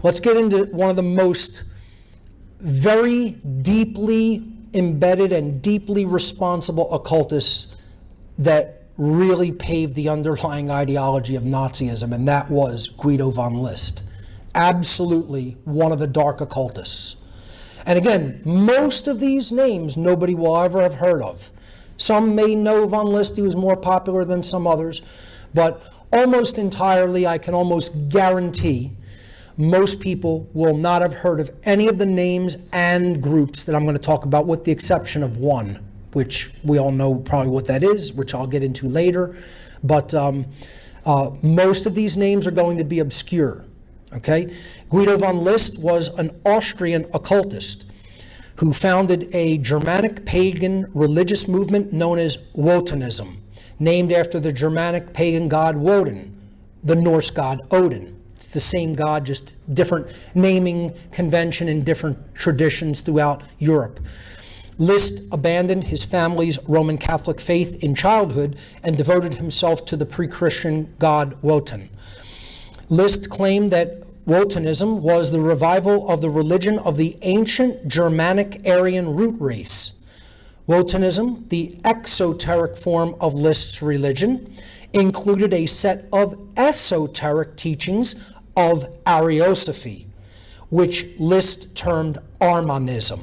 let's get into one of the most very deeply embedded and deeply responsible occultists that really paved the underlying ideology of Nazism, and that was Guido von List. Absolutely one of the dark occultists. And again, most of these names nobody will ever have heard of. Some may know von List, he was more popular than some others, but almost entirely, I can almost guarantee, most people will not have heard of any of the names and groups that I'm going to talk about, with the exception of one, which we all know probably what that is, which I'll get into later. But most of these names are going to be obscure. Okay? Guido von List was an Austrian occultist who founded a Germanic pagan religious movement known as Wotanism, named after the Germanic pagan god Woden, the Norse god Odin. It's the same god, just different naming convention in different traditions throughout Europe. List abandoned his family's Roman Catholic faith in childhood and devoted himself to the pre-Christian god Wotan. List claimed that Wotanism was the revival of the religion of the ancient Germanic Aryan root race. Wotanism, the exoteric form of List's religion, included a set of esoteric teachings of Ariosophy, which List termed Armanism.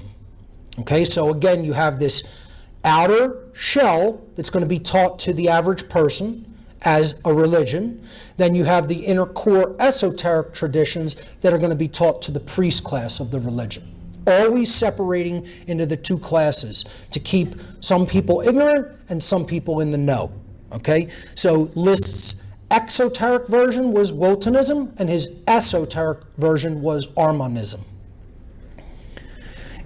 Okay, so again, you have this outer shell that's going to be taught to the average person as a religion. Then you have the inner core esoteric traditions that are going to be taught to the priest class of the religion. Always separating into the two classes to keep some people ignorant and some people in the know. Okay, so List's exoteric version was Wotanism and his esoteric version was Armanism.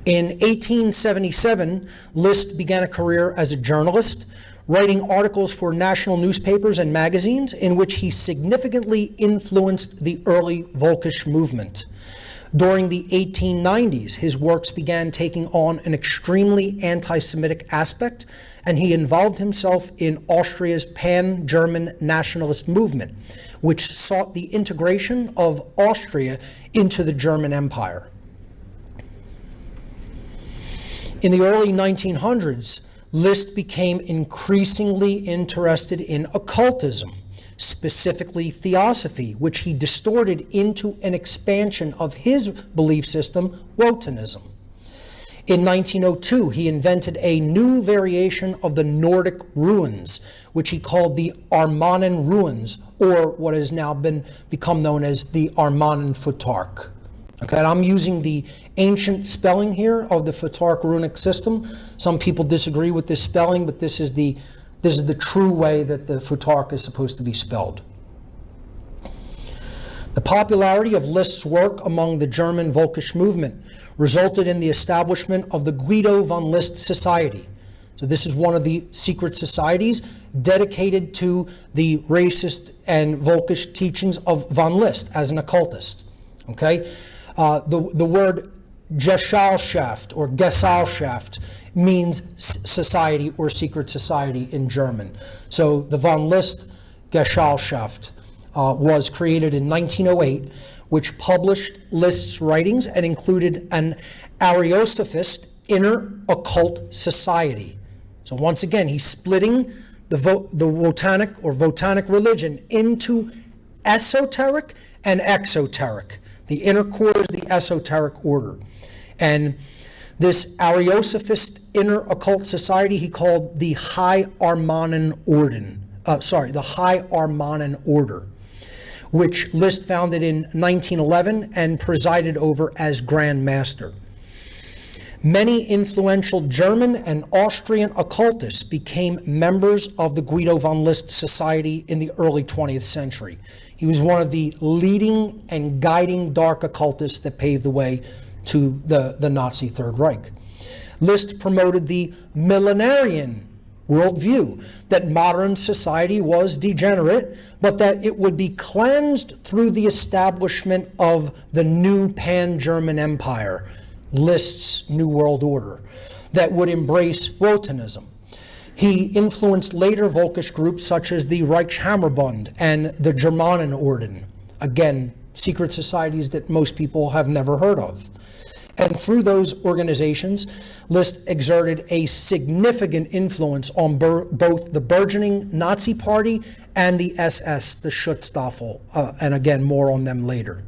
In 1877, List began a career as a journalist, writing articles for national newspapers and magazines in which he significantly influenced the early Volkisch movement. During the 1890s, his works began taking on an extremely anti-Semitic aspect, and he involved himself in Austria's pan-German nationalist movement, which sought the integration of Austria into the German Empire. In the early 1900s, List became increasingly interested in occultism, specifically theosophy, which he distorted into an expansion of his belief system, Wotanism. In 1902, he invented a new variation of the Nordic runes, which he called the Armanen runes, or what has now become known as the Armanen Futhark. Okay, and I'm using the ancient spelling here of the Futhark runic system. Some people disagree with this spelling, but this is the true way that the Futhark is supposed to be spelled. The popularity of List's work among the German Volkisch movement resulted in the establishment of the Guido von List Society. So this is one of the secret societies dedicated to the racist and Volkisch teachings of von List as an occultist. Okay, the word Gesellschaft or Gesellschaft means society or secret society in German. So the von List Gesellschaft was created in 1908, which published List's writings and included an Ariosophist inner occult society. So once again, he's splitting the Wotanic religion into esoteric and exoteric. The inner core is the esoteric order. And this Ariosophist inner occult society he called the High Armanen Order, which List founded in 1911 and presided over as Grand Master. Many influential German and Austrian occultists became members of the Guido von List Society in the early 20th century. He was one of the leading and guiding dark occultists that paved the way to the Nazi Third Reich. List promoted the millenarian worldview that modern society was degenerate, but that it would be cleansed through the establishment of the new pan-German empire, List's New World Order, that would embrace Wotanism. He influenced later Volkisch groups such as the Reichshammerbund and the Germanenorden, again, secret societies that most people have never heard of. And through those organizations, List exerted a significant influence on both the burgeoning Nazi Party and the SS, the Schutzstaffel, and again, more on them later.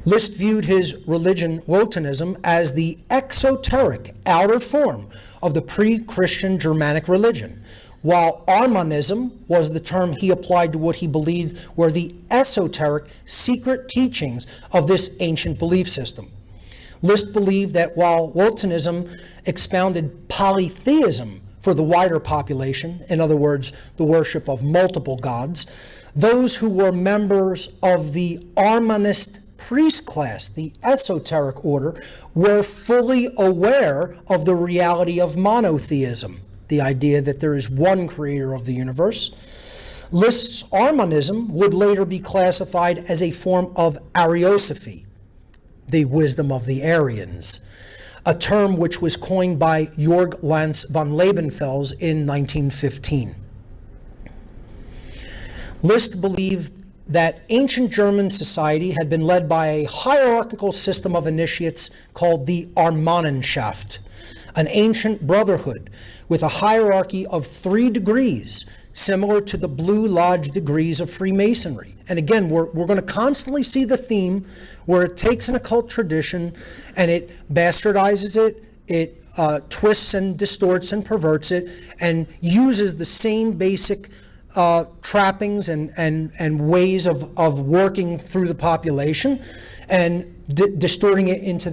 List viewed his religion, Wotanism, as the exoteric outer form of the pre-Christian Germanic religion, while Armanism was the term he applied to what he believed were the esoteric, secret teachings of this ancient belief system. List believed that while Wotanism expounded polytheism for the wider population, in other words, the worship of multiple gods, those who were members of the Armanist priest class, the esoteric order, were fully aware of the reality of monotheism, the idea that there is one creator of the universe. List's Armanism would later be classified as a form of Ariosophy, the wisdom of the Aryans, a term which was coined by Georg Lanz von Lebenfels in 1915. List believed that ancient German society had been led by a hierarchical system of initiates called the Armanenschaft, an ancient brotherhood with a hierarchy of 3 degrees, similar to the Blue Lodge degrees of Freemasonry. And again, we're going to constantly see the theme where it takes an occult tradition and it bastardizes it, it twists and distorts and perverts it, and uses the same basic trappings and ways of working through the population and distorting it into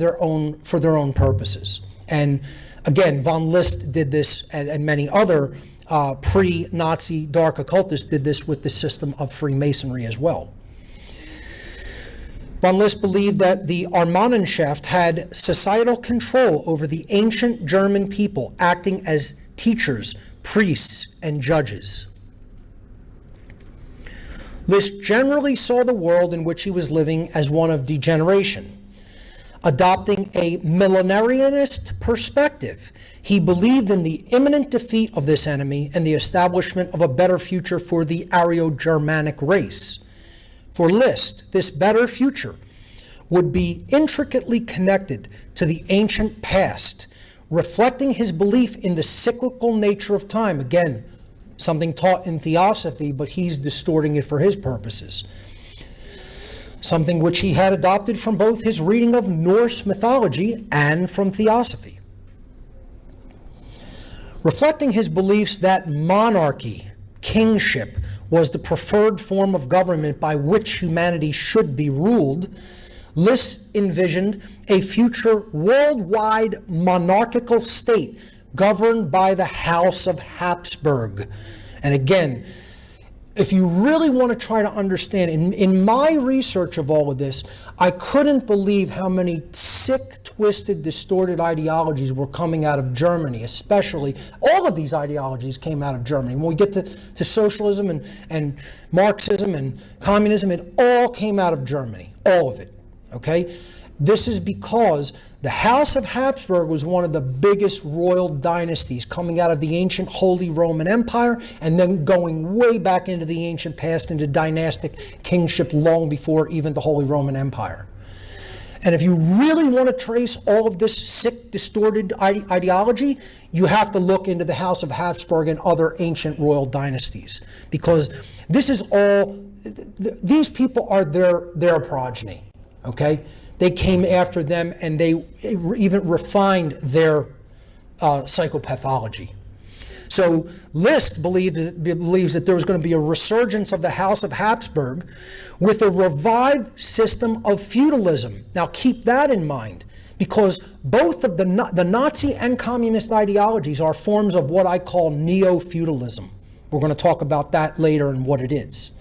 for their own purposes. And again, von List did this, and many other pre-Nazi dark occultists did this with the system of Freemasonry as well. Von List believed that the Armanenschaft had societal control over the ancient German people, acting as teachers, priests, and judges. List generally saw the world in which he was living as one of degeneration. Adopting a millenarianist perspective, he believed in the imminent defeat of this enemy and the establishment of a better future for the Aryo-Germanic race. For List, this better future would be intricately connected to the ancient past, reflecting his belief in the cyclical nature of time. Again, something taught in theosophy, but he's distorting it for his purposes. Something which he had adopted from both his reading of Norse mythology and from theosophy. Reflecting his beliefs that monarchy, kingship, was the preferred form of government by which humanity should be ruled, List envisioned a future worldwide monarchical state governed by the House of Habsburg. And again, if you really want to try to understand, in my research of all of this, I couldn't believe how many sick, twisted, distorted ideologies were coming out of Germany, especially. All of these ideologies came out of Germany. When we get to socialism and Marxism and communism, it all came out of Germany, all of it, okay? This is because the House of Habsburg was one of the biggest royal dynasties coming out of the ancient Holy Roman Empire and then going way back into the ancient past into dynastic kingship long before even the Holy Roman Empire. And if you really want to trace all of this sick, distorted ideology, you have to look into the House of Habsburg and other ancient royal dynasties, because this is all, these people are their progeny, okay? They came after them and they even refined their psychopathology. So List believes that there was going to be a resurgence of the House of Habsburg with a revived system of feudalism. Now keep that in mind, because both of the Nazi and communist ideologies are forms of what I call neo-feudalism. We're going to talk about that later and what it is.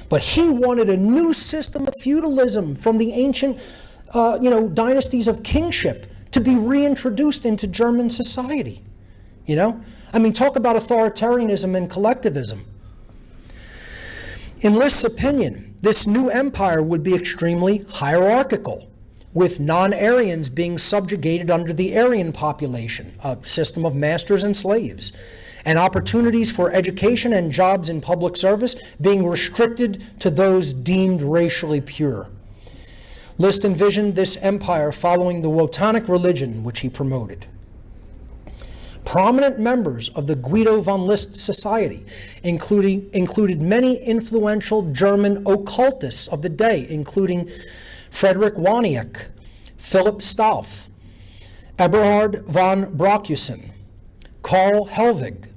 But he wanted a new system of feudalism from the ancient dynasties of kingship to be reintroduced into German society. I mean, talk about authoritarianism and collectivism. In List's opinion, this new empire would be extremely hierarchical, with non-Aryans being subjugated under the Aryan population, a system of masters and slaves. and opportunities for education and jobs in public service being restricted to those deemed racially pure. List envisioned this empire following the Wotanic religion, which he promoted. Prominent members of the Guido von List Society included many influential German occultists of the day, including Friedrich Waniek, Philipp Stauff, Eberhard von Brockhusen, Karl Helwig,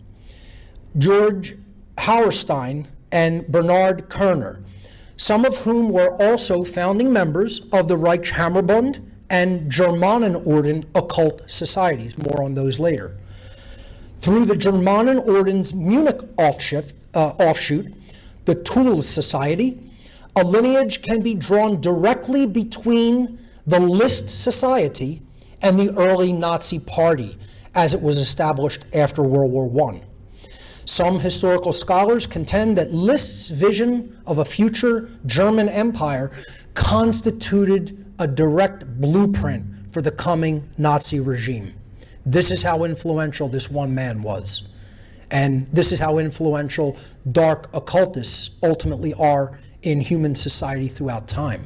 George Hauerstein, and Bernhard Kerner, some of whom were also founding members of the Reichshammerbund and Germanenorden occult societies. More on those later. Through the Germanenorden's Munich offshoot, the Toul Society, a lineage can be drawn directly between the List Society and the early Nazi Party as it was established after World War I. Some historical scholars contend that List's vision of a future German empire constituted a direct blueprint for the coming Nazi regime. This is how influential this one man was. And this is how influential dark occultists ultimately are in human society throughout time.